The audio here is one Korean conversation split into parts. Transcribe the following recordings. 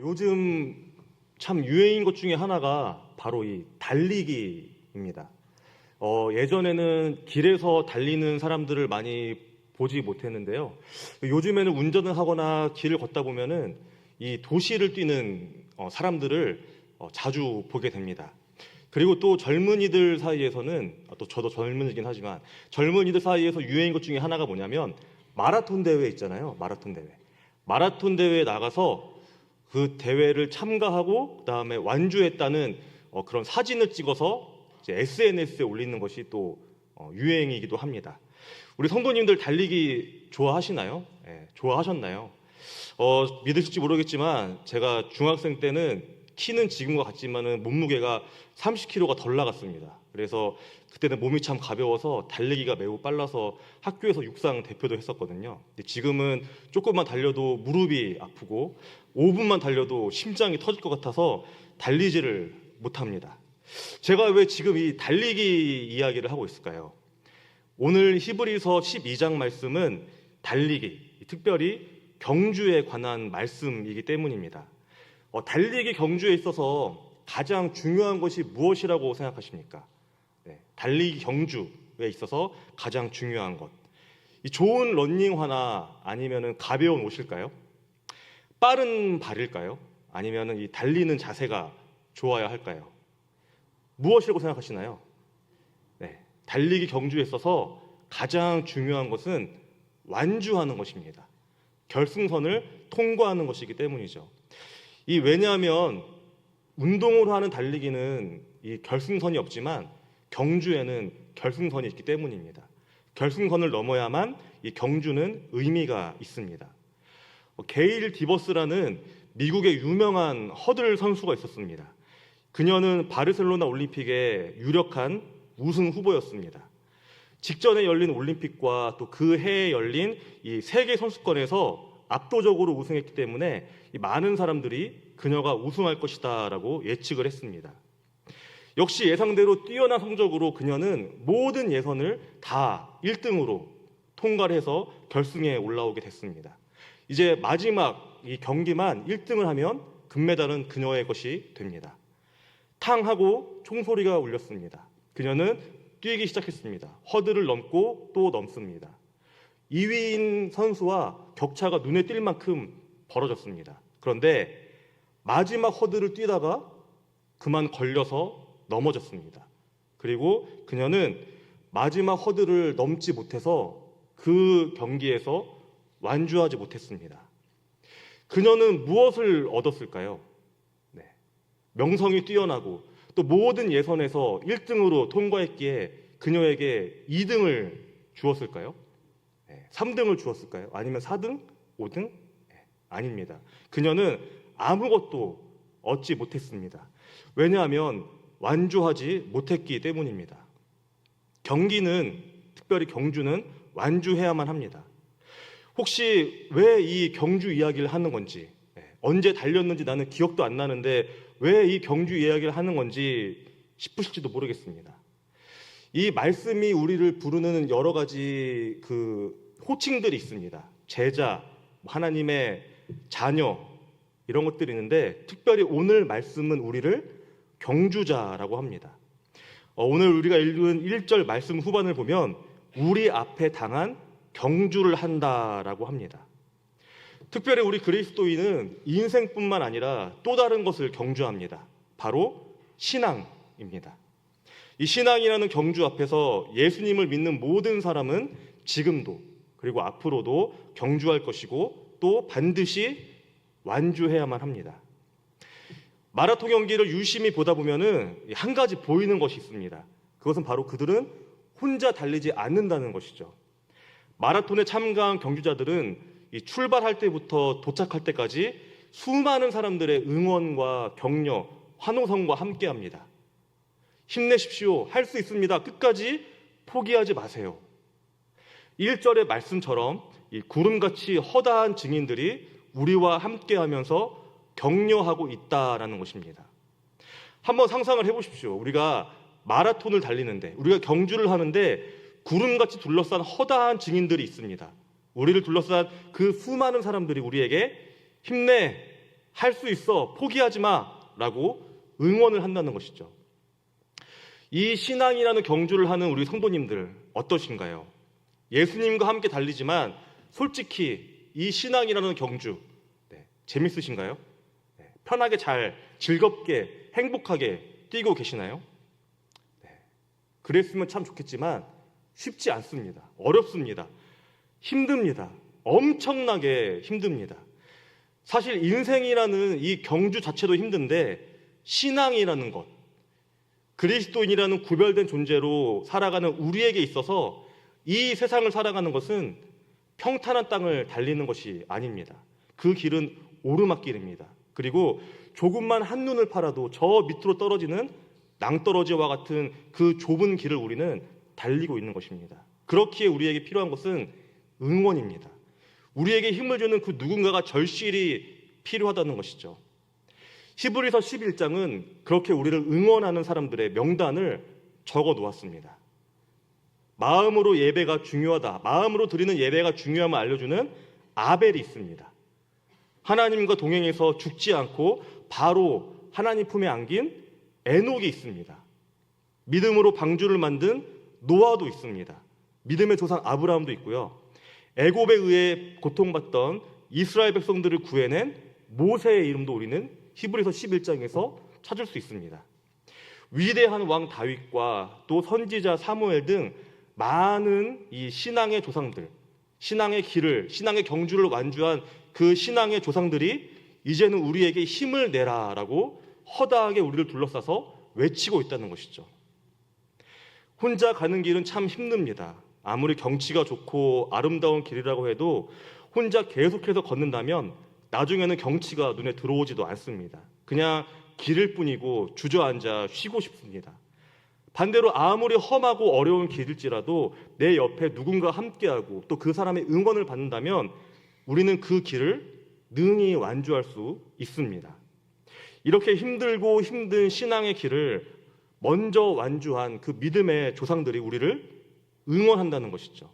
요즘 참 유행인 것 중에 하나가 바로 이 달리기입니다. 예전에는 길에서 달리는 사람들을 많이 보지 못했는데요. 요즘에는 운전을 하거나 길을 걷다 보면은 이 도시를 뛰는 사람들을 자주 보게 됩니다. 그리고 또 젊은이들 사이에서는 또 저도 젊은이긴 하지만 젊은이들 사이에서 유행인 것 중에 하나가 뭐냐면 마라톤 대회 있잖아요. 마라톤 대회. 마라톤 대회에 나가서 그 대회를 참가하고 그다음에 완주했다는 그런 사진을 찍어서 이제 SNS에 올리는 것이 또 유행이기도 합니다. 우리 성도님들 달리기 좋아하시나요? 좋아하셨나요? 믿으실지 모르겠지만 제가 중학생 때는 키는 지금과 같지만은 몸무게가 30kg가 덜 나갔습니다. 그래서 그때는 몸이 참 가벼워서 달리기가 매우 빨라서 학교에서 육상 대표도 했었거든요. 근데 지금은 조금만 달려도 무릎이 아프고 5분만 달려도 심장이 터질 것 같아서 달리지를 못합니다. 제가 왜 지금 이 달리기 이야기를 하고 있을까요? 오늘 히브리서 12장 말씀은 달리기, 특별히 경주에 관한 말씀이기 때문입니다. 달리기 경주에 있어서 가장 중요한 것이 무엇이라고 생각하십니까? 달리기 경주에 있어서 가장 중요한 것. 이 좋은 러닝화나 아니면은 가벼운 옷일까요? 빠른 발일까요? 아니면은 이 달리는 자세가 좋아야 할까요? 무엇이라고 생각하시나요? 달리기 경주에 있어서 가장 중요한 것은 완주하는 것입니다. 결승선을 통과하는 것이기 때문이죠. 왜냐하면 운동으로 하는 달리기는 이 결승선이 없지만 경주에는 결승선이 있기 때문입니다. 결승선을 넘어야만 이 경주는 의미가 있습니다. 게일 디버스라는 미국의 유명한 허들 선수가 있었습니다. 그녀는 바르셀로나 올림픽의 유력한 우승 후보였습니다. 직전에 열린 올림픽과 또 그 해에 열린 이 세계 선수권에서 압도적으로 우승했기 때문에 많은 사람들이 그녀가 우승할 것이다라고 예측을 했습니다. 역시 예상대로 뛰어난 성적으로 그녀는 모든 예선을 다 1등으로 통과를 해서 결승에 올라오게 됐습니다. 이제 마지막 이 경기만 1등을 하면 금메달은 그녀의 것이 됩니다. 탕 하고 총소리가 울렸습니다. 그녀는 뛰기 시작했습니다. 허들을 넘고 또 넘습니다. 2위인 선수와 격차가 눈에 띌 만큼 벌어졌습니다. 그런데 마지막 허들을 뛰다가 그만 걸려서 넘어졌습니다. 그리고 그녀는 마지막 허들을 넘지 못해서 그 경기에서 완주하지 못했습니다. 그녀는 무엇을 얻었을까요? 명성이 뛰어나고 또 모든 예선에서 1등으로 통과했기에 그녀에게 2등을 주었을까요? 3등을 주었을까요? 아니면 4등? 5등? 아닙니다. 그녀는 아무것도 얻지 못했습니다. 왜냐하면 완주하지 못했기 때문입니다. 경기는, 특별히 경주는 완주해야만 합니다. 혹시 왜 이 경주 이야기를 하는 건지, 언제 달렸는지 나는 기억도 안 나는데 왜 이 경주 이야기를 하는 건지 싶으실지도 모르겠습니다. 이 말씀이 우리를 부르는 여러 가지 그 호칭들이 있습니다. 제자, 하나님의 자녀, 이런 것들이 있는데 특별히 오늘 말씀은 우리를 경주자라고 합니다. 오늘 우리가 읽은 1절 말씀 후반을 보면 우리 앞에 당한 경주를 한다라고 합니다. 특별히 우리 그리스도인은 인생뿐만 아니라 또 다른 것을 경주합니다. 바로 신앙입니다. 이 신앙이라는 경주 앞에서 예수님을 믿는 모든 사람은 지금도 그리고 앞으로도 경주할 것이고 또 반드시 완주해야만 합니다. 마라톤 경기를 유심히 보다 보면은 한 가지 보이는 것이 있습니다. 그것은 바로 그들은 혼자 달리지 않는다는 것이죠. 마라톤에 참가한 경주자들은 이 출발할 때부터 도착할 때까지 수많은 사람들의 응원과 격려, 환호성과 함께합니다. 힘내십시오. 할 수 있습니다. 끝까지 포기하지 마세요. 1절의 말씀처럼 이 구름같이 허다한 증인들이 우리와 함께하면서 격려하고 있다라는 것입니다. 한번 상상을 해보십시오. 우리가 마라톤을 달리는데, 우리가 경주를 하는데 구름같이 둘러싼 허다한 증인들이 있습니다. 우리를 둘러싼 그 수많은 사람들이 우리에게 힘내, 할 수 있어, 포기하지 마라고 응원을 한다는 것이죠. 이 신앙이라는 경주를 하는 우리 성도님들 어떠신가요? 예수님과 함께 달리지만 솔직히 이 신앙이라는 경주 재밌으신가요? 편하게 잘 즐겁게 행복하게 뛰고 계시나요? 그랬으면 참 좋겠지만 쉽지 않습니다. 어렵습니다. 힘듭니다. 엄청나게 힘듭니다. 사실 인생이라는 이 경주 자체도 힘든데 신앙이라는 것, 그리스도인이라는 구별된 존재로 살아가는 우리에게 있어서 이 세상을 살아가는 것은 평탄한 땅을 달리는 것이 아닙니다. 그 길은 오르막길입니다. 그리고 조금만 한눈을 팔아도 저 밑으로 떨어지는 낭떠러지와 같은 그 좁은 길을 우리는 달리고 있는 것입니다. 그렇기에 우리에게 필요한 것은 응원입니다. 우리에게 힘을 주는 그 누군가가 절실히 필요하다는 것이죠. 히브리서 11장은 그렇게 우리를 응원하는 사람들의 명단을 적어 놓았습니다. 마음으로 예배가 중요하다, 마음으로 드리는 예배가 중요함을 알려주는 아벨이 있습니다. 하나님과 동행해서 죽지 않고 바로 하나님 품에 안긴 에녹이 있습니다. 믿음으로 방주를 만든 노아도 있습니다. 믿음의 조상 아브라함도 있고요. 애굽에 의해 고통받던 이스라엘 백성들을 구해낸 모세의 이름도 우리는 히브리서 11장에서 찾을 수 있습니다. 위대한 왕 다윗과 또 선지자 사무엘 등 많은 이 신앙의 조상들, 신앙의 길을, 신앙의 경주를 완주한 그 신앙의 조상들이 이제는 우리에게 힘을 내라라고 허다하게 우리를 둘러싸서 외치고 있다는 것이죠. 혼자 가는 길은 참 힘듭니다. 아무리 경치가 좋고 아름다운 길이라고 해도 혼자 계속해서 걷는다면 나중에는 경치가 눈에 들어오지도 않습니다. 그냥 길일 뿐이고 주저앉아 쉬고 싶습니다. 반대로 아무리 험하고 어려운 길일지라도 내 옆에 누군가 함께하고 또 그 사람의 응원을 받는다면 우리는 그 길을 능히 완주할 수 있습니다. 이렇게 힘들고 힘든 신앙의 길을 먼저 완주한 그 믿음의 조상들이 우리를 응원한다는 것이죠.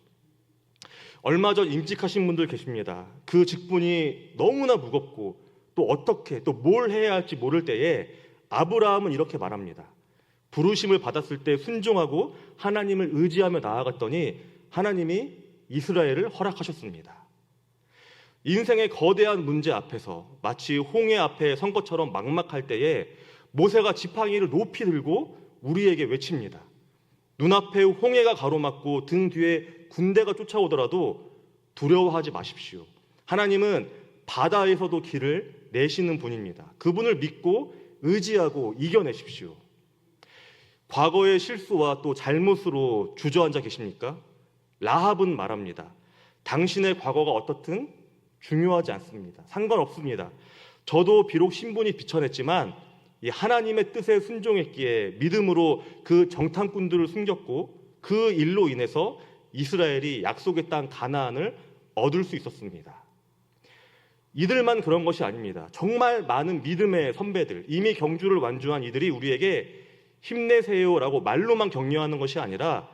얼마 전 임직하신 분들 계십니다. 그 직분이 너무나 무겁고 또 어떻게 또 뭘 해야 할지 모를 때에 아브라함은 이렇게 말합니다. 부르심을 받았을 때 순종하고 하나님을 의지하며 나아갔더니 하나님이 이스라엘을 허락하셨습니다. 인생의 거대한 문제 앞에서 마치 홍해 앞에 선 것처럼 막막할 때에 모세가 지팡이를 높이 들고 우리에게 외칩니다. 눈앞에 홍해가 가로막고 등 뒤에 군대가 쫓아오더라도 두려워하지 마십시오. 하나님은 바다에서도 길을 내시는 분입니다. 그분을 믿고 의지하고 이겨내십시오. 과거의 실수와 또 잘못으로 주저앉아 계십니까? 라합은 말합니다. 당신의 과거가 어떻든 중요하지 않습니다. 상관없습니다. 저도 비록 신분이 비천했지만 이 하나님의 뜻에 순종했기에 믿음으로 그 정탐꾼들을 숨겼고 그 일로 인해서 이스라엘이 약속의 땅 가나안을 얻을 수 있었습니다. 이들만 그런 것이 아닙니다. 정말 많은 믿음의 선배들, 이미 경주를 완주한 이들이 우리에게 힘내세요라고 말로만 격려하는 것이 아니라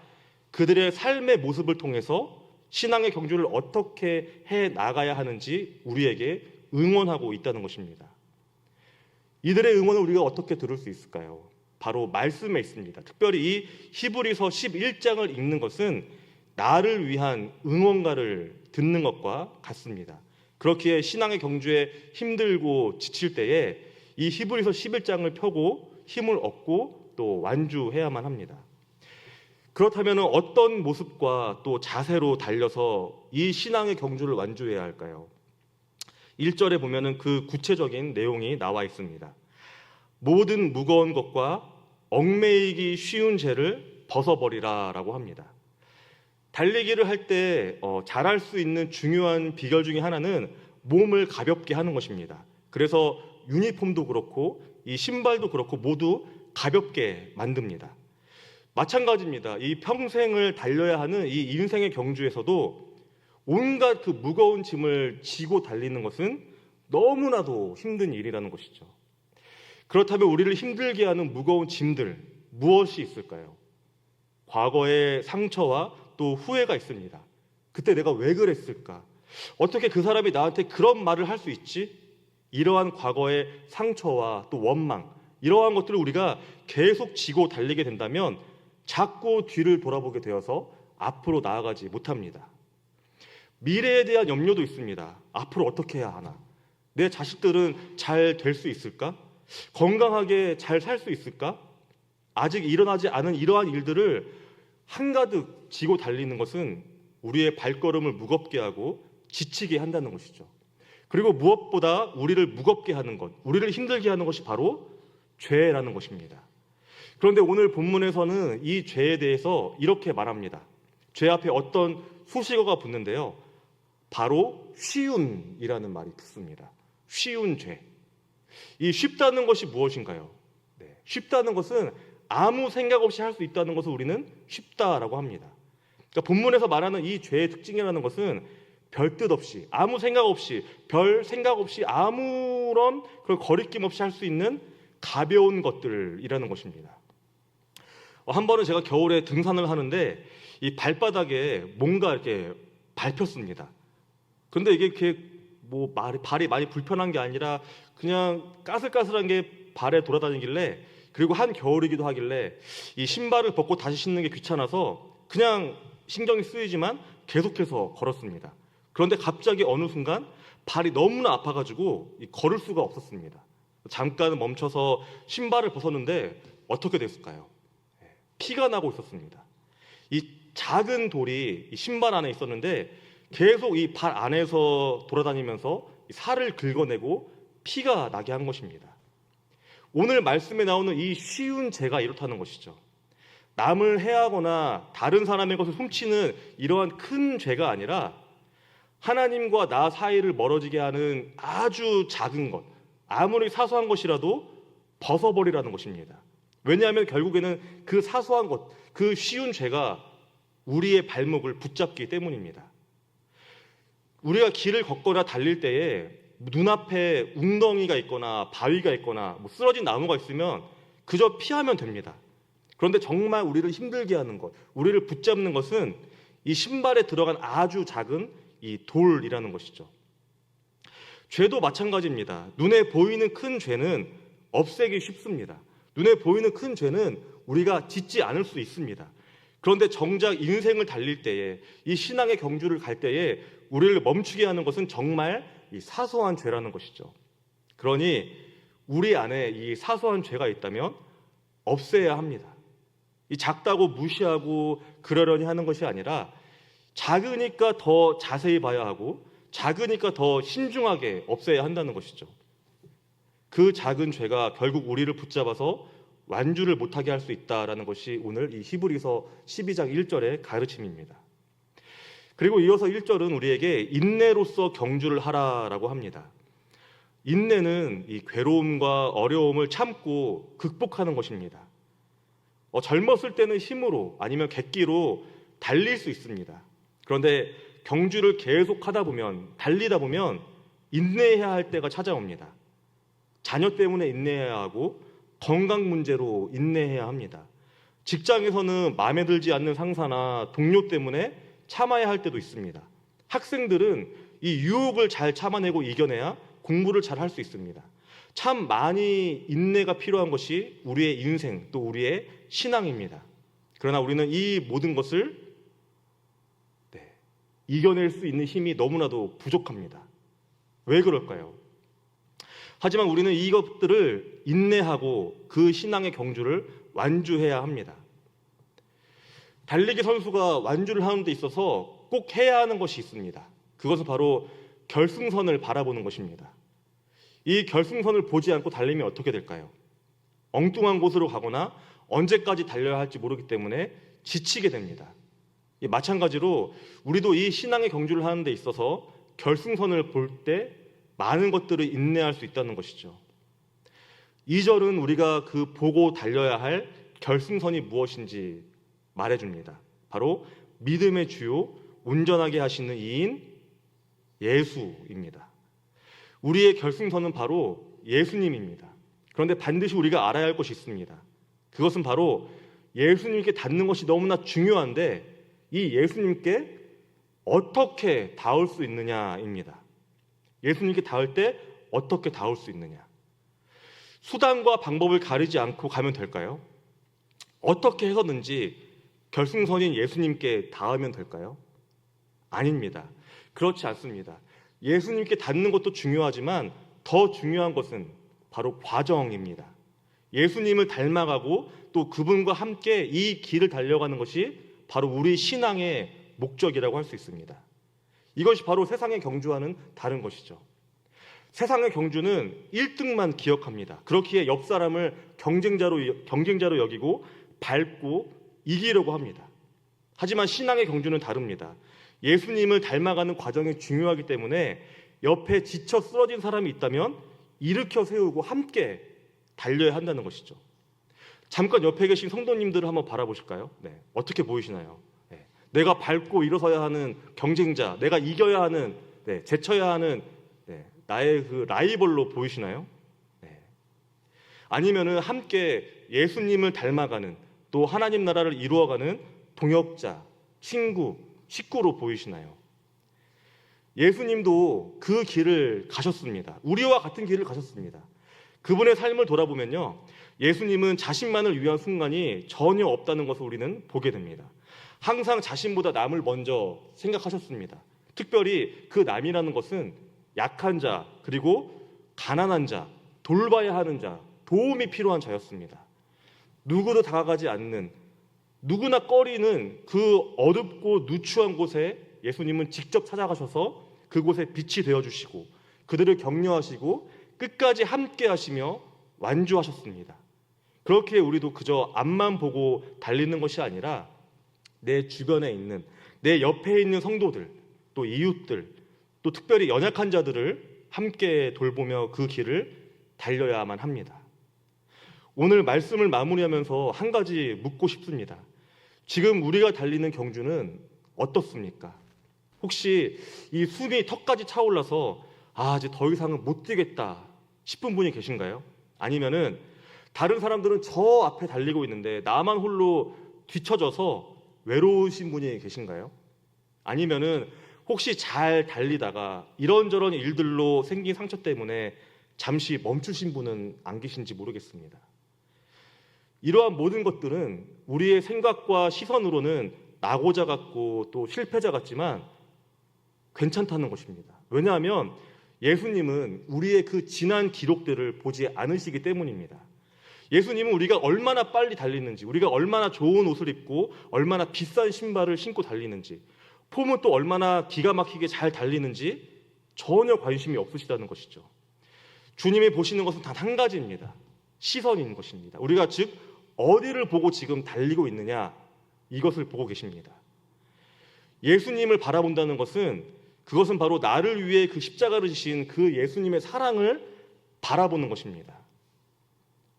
그들의 삶의 모습을 통해서 신앙의 경주를 어떻게 해 나가야 하는지 우리에게 응원하고 있다는 것입니다. 이들의 응원을 우리가 어떻게 들을 수 있을까요? 바로 말씀에 있습니다. 특별히 이 히브리서 11장을 읽는 것은 나를 위한 응원가를 듣는 것과 같습니다. 그렇기에 신앙의 경주에 힘들고 지칠 때에 이 히브리서 11장을 펴고 힘을 얻고 또 완주해야만 합니다. 그렇다면 어떤 모습과 또 자세로 달려서 이 신앙의 경주를 완주해야 할까요? 1절에 보면은 그 구체적인 내용이 나와 있습니다. 모든 무거운 것과 얽매이기 쉬운 죄를 벗어버리라 라고 합니다. 달리기를 할 때 잘할 수 있는 중요한 비결 중에 하나는 몸을 가볍게 하는 것입니다. 그래서 유니폼도 그렇고 이 신발도 그렇고 모두 가볍게 만듭니다. 마찬가지입니다. 이 평생을 달려야 하는 이 인생의 경주에서도 온갖 그 무거운 짐을 지고 달리는 것은 너무나도 힘든 일이라는 것이죠. 그렇다면 우리를 힘들게 하는 무거운 짐들 무엇이 있을까요? 과거의 상처와 또 후회가 있습니다. 그때 내가 왜 그랬을까? 어떻게 그 사람이 나한테 그런 말을 할 수 있지? 이러한 과거의 상처와 또 원망, 이러한 것들을 우리가 계속 지고 달리게 된다면 자꾸 뒤를 돌아보게 되어서 앞으로 나아가지 못합니다. 미래에 대한 염려도 있습니다. 앞으로 어떻게 해야 하나? 내 자식들은 잘 될 수 있을까? 건강하게 잘 살 수 있을까? 아직 일어나지 않은 이러한 일들을 한가득 지고 달리는 것은 우리의 발걸음을 무겁게 하고 지치게 한다는 것이죠. 그리고 무엇보다 우리를 무겁게 하는 것, 우리를 힘들게 하는 것이 바로 죄라는 것입니다. 그런데 오늘 본문에서는 이 죄에 대해서 이렇게 말합니다. 죄 앞에 어떤 수식어가 붙는데요. 바로 쉬운이라는 말이 붙습니다. 쉬운 죄. 이 쉽다는 것이 무엇인가요? 쉽다는 것은 아무 생각 없이 할 수 있다는 것을 우리는 쉽다라고 합니다. 그러니까 본문에서 말하는 이 죄의 특징이라는 것은 별 뜻 없이, 아무 생각 없이, 별 생각 없이 아무런 그런 거리낌 없이 할 수 있는 가벼운 것들이라는 것입니다. 한 번은 제가 겨울에 등산을 하는데 이 발바닥에 뭔가 이렇게 밟혔습니다. 그런데 이게 이렇게 뭐 발이 많이 불편한 게 아니라 그냥 까슬까슬한 게 발에 돌아다니길래, 그리고 한 겨울이기도 하길래 이 신발을 벗고 다시 신는 게 귀찮아서 그냥 신경이 쓰이지만 계속해서 걸었습니다. 그런데 갑자기 어느 순간 발이 너무나 아파가지고 걸을 수가 없었습니다. 잠깐 멈춰서 신발을 벗었는데 어떻게 됐을까요? 피가 나고 있었습니다. 이 작은 돌이 이 신발 안에 있었는데 계속 이 발 안에서 돌아다니면서 살을 긁어내고 피가 나게 한 것입니다. 오늘 말씀에 나오는 이 쉬운 죄가 이렇다는 것이죠. 남을 해하거나 다른 사람의 것을 훔치는 이러한 큰 죄가 아니라 하나님과 나 사이를 멀어지게 하는 아주 작은 것, 아무리 사소한 것이라도 벗어버리라는 것입니다. 왜냐하면 결국에는 그 사소한 것, 그 쉬운 죄가 우리의 발목을 붙잡기 때문입니다. 우리가 길을 걷거나 달릴 때에 눈앞에 웅덩이가 있거나 바위가 있거나 뭐 쓰러진 나무가 있으면 그저 피하면 됩니다. 그런데 정말 우리를 힘들게 하는 것, 우리를 붙잡는 것은 이 신발에 들어간 아주 작은 이 돌이라는 것이죠. 죄도 마찬가지입니다. 눈에 보이는 큰 죄는 없애기 쉽습니다. 눈에 보이는 큰 죄는 우리가 짓지 않을 수 있습니다. 그런데 정작 인생을 달릴 때에, 이 신앙의 경주를 갈 때에 우리를 멈추게 하는 것은 정말 이 사소한 죄라는 것이죠. 그러니 우리 안에 이 사소한 죄가 있다면 없애야 합니다. 이 작다고 무시하고 그러려니 하는 것이 아니라 작으니까 더 자세히 봐야 하고 작으니까 더 신중하게 없애야 한다는 것이죠. 그 작은 죄가 결국 우리를 붙잡아서 완주를 못하게 할 수 있다는 것이 오늘 이 히브리서 12장 1절의 가르침입니다. 그리고 이어서 1절은 우리에게 인내로서 경주를 하라라고 합니다. 인내는 이 괴로움과 어려움을 참고 극복하는 것입니다. 젊었을 때는 힘으로 아니면 객기로 달릴 수 있습니다. 그런데 경주를 계속 하다 보면, 달리다 보면 인내해야 할 때가 찾아옵니다. 자녀 때문에 인내해야 하고 건강 문제로 인내해야 합니다. 직장에서는 마음에 들지 않는 상사나 동료 때문에 참아야 할 때도 있습니다. 학생들은 이 유혹을 잘 참아내고 이겨내야 공부를 잘 할 수 있습니다. 참 많이 인내가 필요한 것이 우리의 인생, 또 우리의 신앙입니다. 그러나 우리는 이 모든 것을 이겨낼 수 있는 힘이 너무나도 부족합니다. 왜 그럴까요? 하지만 우리는 이것들을 인내하고 그 신앙의 경주를 완주해야 합니다. 달리기 선수가 완주를 하는 데 있어서 꼭 해야 하는 것이 있습니다. 그것은 바로 결승선을 바라보는 것입니다. 이 결승선을 보지 않고 달리면 어떻게 될까요? 엉뚱한 곳으로 가거나 언제까지 달려야 할지 모르기 때문에 지치게 됩니다. 마찬가지로 우리도 이 신앙의 경주를 하는 데 있어서 결승선을 볼 때 많은 것들을 인내할 수 있다는 것이죠. 2절은 우리가 그 보고 달려야 할 결승선이 무엇인지 말해줍니다. 바로 믿음의 주요 온전하게 하시는 이인 예수입니다. 우리의 결승선은 바로 예수님입니다. 그런데 반드시 우리가 알아야 할 것이 있습니다. 그것은 바로 예수님께 닿는 것이 너무나 중요한데 이 예수님께 어떻게 닿을 수 있느냐입니다. 예수님께 닿을 때 어떻게 닿을 수 있느냐? 수단과 방법을 가리지 않고 가면 될까요? 어떻게 해서든지 결승선인 예수님께 닿으면 될까요? 아닙니다. 그렇지 않습니다. 예수님께 닿는 것도 중요하지만 더 중요한 것은 바로 과정입니다. 예수님을 닮아가고 또 그분과 함께 이 길을 달려가는 것이 바로 우리 신앙의 목적이라고 할 수 있습니다. 이것이 바로 세상의 경주와는 다른 것이죠. 세상의 경주는 1등만 기억합니다. 그렇기에 옆 사람을 경쟁자로 여기고 밟고 이기려고 합니다. 하지만 신앙의 경주는 다릅니다. 예수님을 닮아가는 과정이 중요하기 때문에 옆에 지쳐 쓰러진 사람이 있다면 일으켜 세우고 함께 달려야 한다는 것이죠. 잠깐 옆에 계신 성도님들을 한번 바라보실까요? 네, 어떻게 보이시나요? 네, 내가 밟고 일어서야 하는 경쟁자, 내가 이겨야 하는, 제쳐야 하는 나의 그 라이벌로 보이시나요? 네. 아니면은 함께 예수님을 닮아가는 또 하나님 나라를 이루어가는 동역자, 친구, 식구로 보이시나요? 예수님도 그 길을 가셨습니다. 우리와 같은 길을 가셨습니다. 그분의 삶을 돌아보면요, 예수님은 자신만을 위한 순간이 전혀 없다는 것을 우리는 보게 됩니다. 항상 자신보다 남을 먼저 생각하셨습니다. 특별히 그 남이라는 것은 약한 자, 그리고 가난한 자, 돌봐야 하는 자, 도움이 필요한 자였습니다. 누구도 다가가지 않는, 누구나 꺼리는 그 어둡고 누추한 곳에 예수님은 직접 찾아가셔서 그곳에 빛이 되어주시고 그들을 격려하시고 끝까지 함께 하시며 완주하셨습니다. 그렇게 우리도 그저 앞만 보고 달리는 것이 아니라 내 주변에 있는, 내 옆에 있는 성도들, 또 이웃들, 또 특별히 연약한 자들을 함께 돌보며 그 길을 달려야만 합니다. 오늘 말씀을 마무리하면서 한 가지 묻고 싶습니다. 지금 우리가 달리는 경주는 어떻습니까? 혹시 이 숨이 턱까지 차올라서 이제 더 이상은 못 뛰겠다 싶은 분이 계신가요? 아니면은 다른 사람들은 저 앞에 달리고 있는데 나만 홀로 뒤처져서 외로우신 분이 계신가요? 아니면은 혹시 잘 달리다가 이런저런 일들로 생긴 상처 때문에 잠시 멈추신 분은 안 계신지 모르겠습니다. 이러한 모든 것들은 우리의 생각과 시선으로는 낙오자 같고 또 실패자 같지만 괜찮다는 것입니다. 왜냐하면 예수님은 우리의 그 지난 기록들을 보지 않으시기 때문입니다. 예수님은 우리가 얼마나 빨리 달리는지, 우리가 얼마나 좋은 옷을 입고 얼마나 비싼 신발을 신고 달리는지, 폼은 또 얼마나 기가 막히게 잘 달리는지 전혀 관심이 없으시다는 것이죠. 주님이 보시는 것은 단 한 가지입니다. 시선인 것입니다. 우리가 즉 어디를 보고 지금 달리고 있느냐, 이것을 보고 계십니다. 예수님을 바라본다는 것은 그것은 바로 나를 위해 그 십자가를 지신 그 예수님의 사랑을 바라보는 것입니다.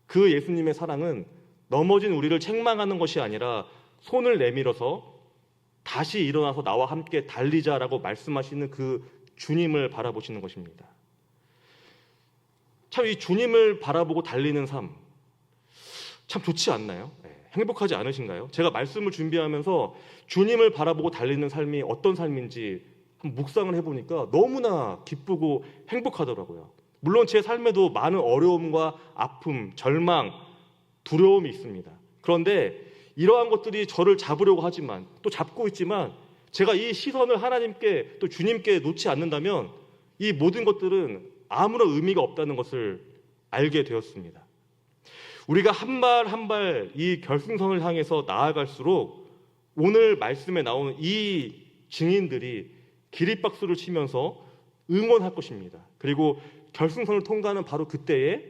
그 예수님의 사랑은 넘어진 우리를 책망하는 것이 아니라 손을 내밀어서 다시 일어나서 나와 함께 달리자라고 말씀하시는 그 주님을 바라보시는 것입니다. 참 이 주님을 바라보고 달리는 삶, 참 좋지 않나요? 행복하지 않으신가요? 제가 말씀을 준비하면서 주님을 바라보고 달리는 삶이 어떤 삶인지 묵상을 해보니까 너무나 기쁘고 행복하더라고요. 물론 제 삶에도 많은 어려움과 아픔, 절망, 두려움이 있습니다. 그런데 이러한 것들이 저를 잡으려고 하지만 또 잡고 있지만 제가 이 시선을 하나님께 또 주님께 놓지 않는다면 이 모든 것들은 아무런 의미가 없다는 것을 알게 되었습니다. 우리가 한 발 한 발 이 결승선을 향해서 나아갈수록 오늘 말씀에 나오는 이 증인들이 기립박수를 치면서 응원할 것입니다. 그리고 결승선을 통과하는 바로 그때에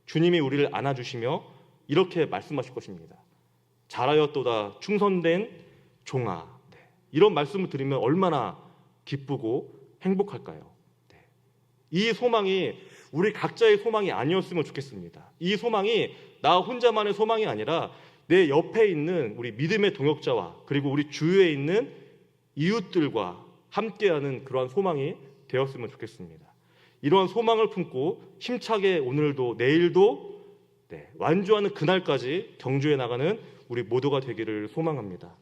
주님이 우리를 안아주시며 이렇게 말씀하실 것입니다. 잘하였도다 충성된 종아. 이런 말씀을 들으면 얼마나 기쁘고 행복할까요? 이 소망이 우리 각자의 소망이 아니었으면 좋겠습니다. 이 소망이 나 혼자만의 소망이 아니라 내 옆에 있는 우리 믿음의 동역자와 그리고 우리 주위에 있는 이웃들과 함께하는 그러한 소망이 되었으면 좋겠습니다. 이러한 소망을 품고 힘차게 오늘도 내일도 완주하는 그날까지 경주해 나가는 우리 모두가 되기를 소망합니다.